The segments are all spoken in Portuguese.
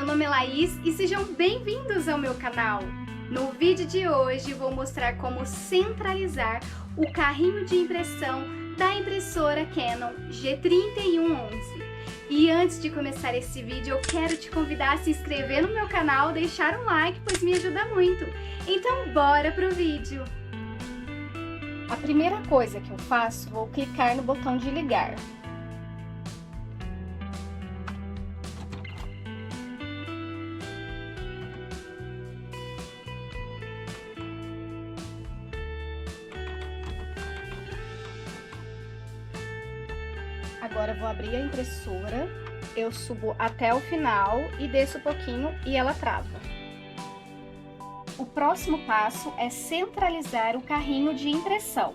meu nome é Laís e sejam bem-vindos ao meu canal. No vídeo de hoje vou mostrar como centralizar o carrinho de impressão da impressora Canon G3111. E antes de começar esse vídeo eu quero te convidar a se inscrever no meu canal, deixar um like, pois me ajuda muito. Então bora pro vídeo! A primeira coisa que eu faço, vou clicar no botão de ligar. Agora eu vou abrir a impressora, eu subo até o final e desço um pouquinho e ela trava. O próximo passo é centralizar o carrinho de impressão.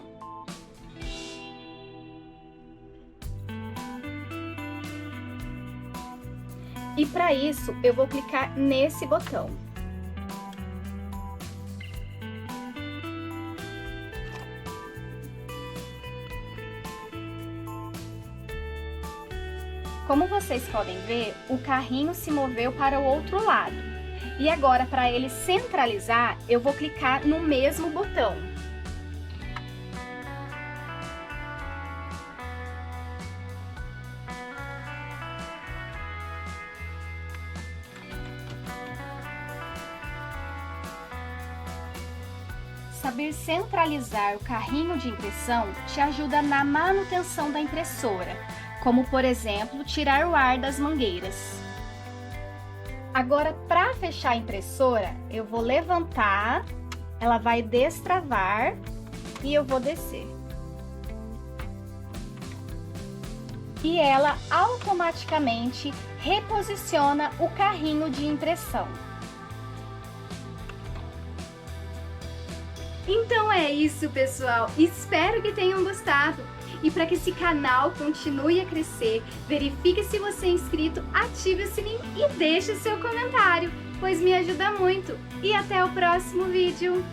E para isso eu vou clicar nesse botão. Como vocês podem ver, o carrinho se moveu para o outro lado. E agora, para ele centralizar, eu vou clicar no mesmo botão. Saber centralizar o carrinho de impressão te ajuda na manutenção da impressora, como por exemplo, tirar o ar das mangueiras. Agora, para fechar a impressora, eu vou levantar, ela vai destravar e eu vou descer. E ela automaticamente reposiciona o carrinho de impressão. Então é isso, pessoal. Espero que tenham gostado. E para que esse canal continue a crescer, verifique se você é inscrito, ative o sininho e deixe o seu comentário, pois me ajuda muito. E até o próximo vídeo!